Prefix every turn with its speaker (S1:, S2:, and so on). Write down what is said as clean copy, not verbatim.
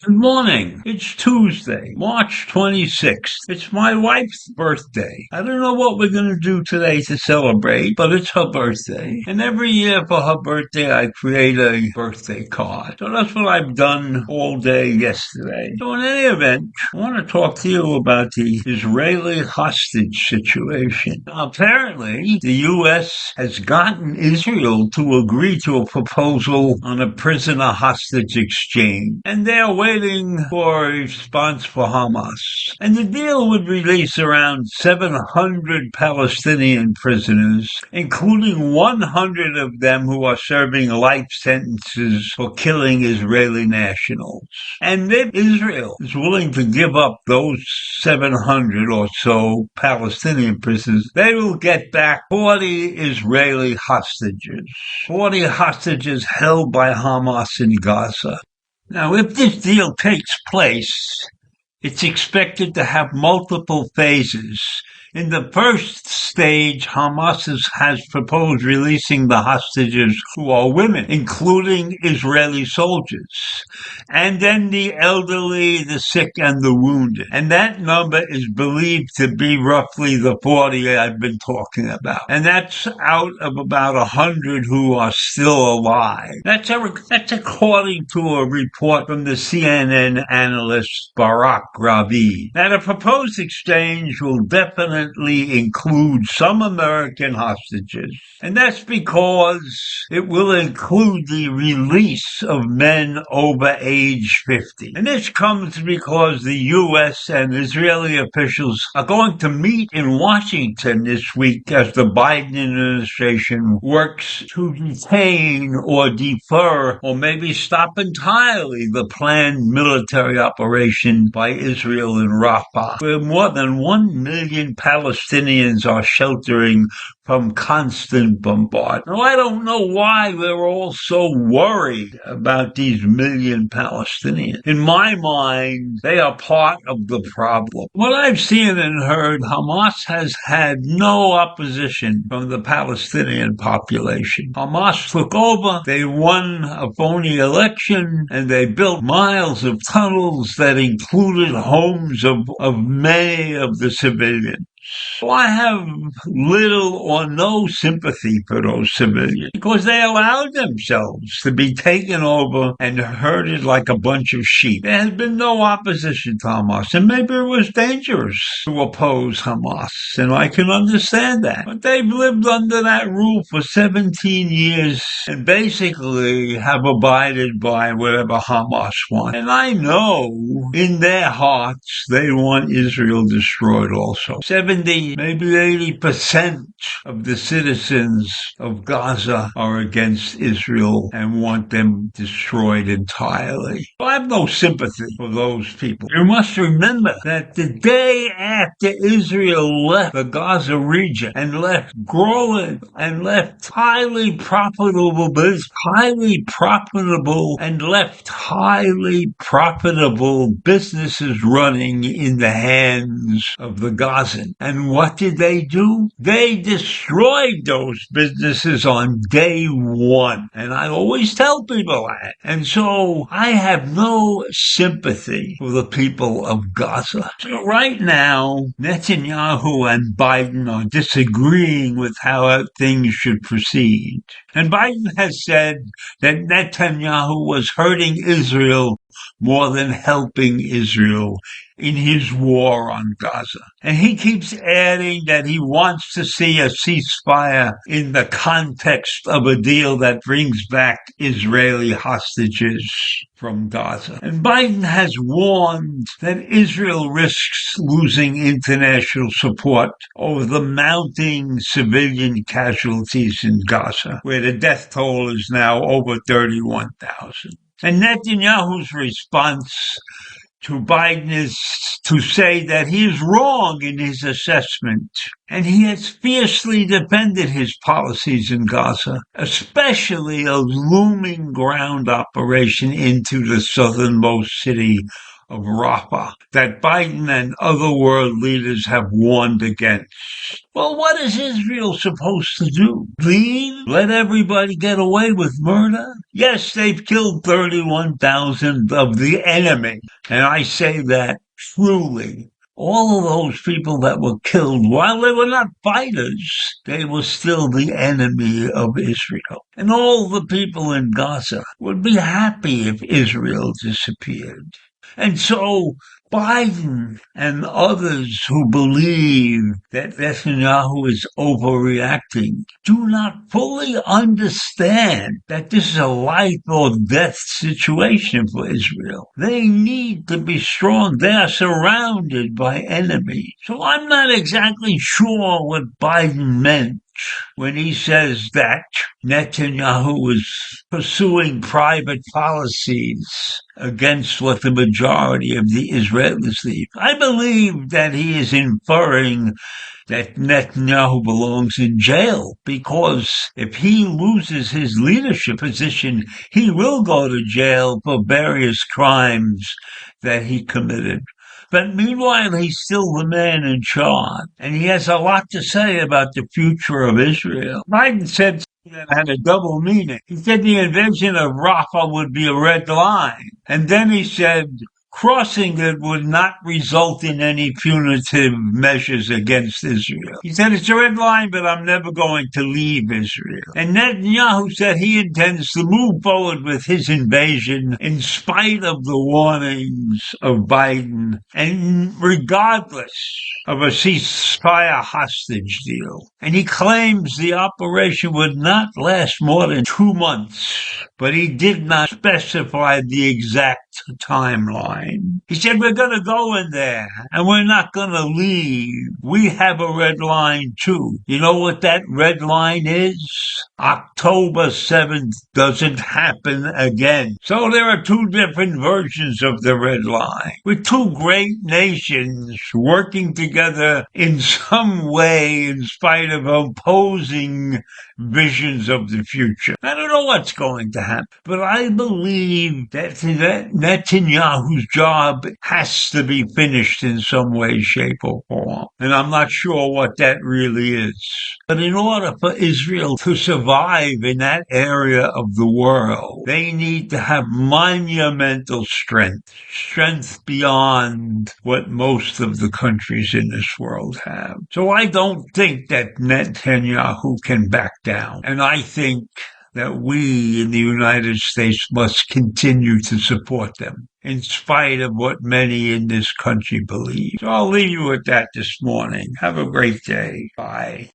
S1: Good morning. It's Tuesday, March 26th. It's my wife's birthday. I don't know what we're going to do today to celebrate, but it's her birthday. And every year for her birthday, I create a birthday card. So that's what I've done all day yesterday. So in any event, I want to talk to you about the Israeli hostage situation. Apparently, the U.S. has gotten Israel to agree to a proposal on a prisoner hostage exchange. And they're waiting for a response for Hamas. And the deal would release around 700 Palestinian prisoners, including 100 of them who are serving life sentences for killing Israeli nationals. And if Israel is willing to give up those 700 or so Palestinian prisoners, they will get back 40 Israeli hostages. 40 hostages held by Hamas in Gaza. Now, if this deal takes place, it's expected to have multiple phases. In the first stage, Hamas has proposed releasing the hostages who are women, including Israeli soldiers, and then the elderly, the sick, and the wounded. And that number is believed to be roughly the 40 I've been talking about. And that's out of about 100 who are still alive. That's according to a report from the CNN analyst Barak Ravi. Now, the proposed exchange will definitely include some American hostages, and that's because it will include the release of men over age 50. And this comes because the U.S. and Israeli officials are going to meet in Washington this week as the Biden administration works to detain or defer or maybe stop entirely the planned military operation by Israel in Rafah, where more than 1 million Palestinians are sheltering from constant bombardment. Now, I don't know why they're all so worried about these million Palestinians. In my mind, they are part of the problem. What I've seen and heard, Hamas has had no opposition from the Palestinian population. Hamas took over, they won a phony election, and they built miles of tunnels that included homes of many of the civilians. So I have little or no sympathy for those civilians because they allowed themselves to be taken over and herded like a bunch of sheep. There has been no opposition to Hamas, and maybe it was dangerous to oppose Hamas, and I can understand that. But they've lived under that rule for 17 years and basically have abided by whatever Hamas wants. And I know in their hearts they want Israel destroyed also. 70, maybe 80% of the citizens of Gaza are against Israel and want them destroyed entirely. I have no sympathy for those people. You must remember that the day after Israel left the Gaza region and left growing and left highly profitable businesses running in the hands of the Gazan. And what did they do? They destroyed those businesses on day one. And I always tell people that. And so I have no sympathy for the people of Gaza. So right now, Netanyahu and Biden are disagreeing with how things should proceed. And Biden has said that Netanyahu was hurting Israel more than helping Israel in his war on Gaza. And he keeps adding that he wants to see a ceasefire in the context of a deal that brings back Israeli hostages from Gaza. And Biden has warned that Israel risks losing international support over the mounting civilian casualties in Gaza, where the death toll is now over 31,000. And Netanyahu's response to Biden is to say that he is wrong in his assessment, and he has fiercely defended his policies in Gaza, especially a looming ground operation into the southernmost city of Rafah that Biden and other world leaders have warned against. Well, what is Israel supposed to do? Leave? Let everybody get away with murder? Yes, they've killed 31,000 of the enemy, and I say that truly. All of those people that were killed, while they were not fighters, they were still the enemy of Israel. And all the people in Gaza would be happy if Israel disappeared. And so Biden and others who believe that Netanyahu is overreacting do not fully understand that this is a life or death situation for Israel. They need to be strong. They are surrounded by enemies. So I'm not exactly sure what Biden meant when he says that Netanyahu is pursuing private policies against what the majority of the Israelis leave. I believe that he is inferring that Netanyahu belongs in jail, because if he loses his leadership position, he will go to jail for various crimes that he committed. But meanwhile, he's still the man in charge, and he has a lot to say about the future of Israel. Biden said something that had a double meaning. He said the invasion of Rafah would be a red line, and then he said crossing it would not result in any punitive measures against Israel. He said it's a red line, but I'm never going to leave Israel. And Netanyahu said he intends to move forward with his invasion in spite of the warnings of Biden and regardless of a ceasefire hostage deal. And he claims the operation would not last more than 2 months, but he did not specify the exact timeline. He said, we're going to go in there and we're not going to leave. We have a red line too. You know what that red line is? October 7th doesn't happen again. So there are two different versions of the red line, with two great nations working together in some way in spite of opposing visions of the future. I don't know what's going to happen, but I believe that Netanyahu's job has to be finished in some way, shape, or form. And I'm not sure what that really is. But in order for Israel to survive in that area of the world, they need to have monumental strength beyond what most of the countries in this world have. So I don't think that Netanyahu can back down. And I think that we in the United States must continue to support them, in spite of what many in this country believe. So I'll leave you with that this morning. Have a great day. Bye.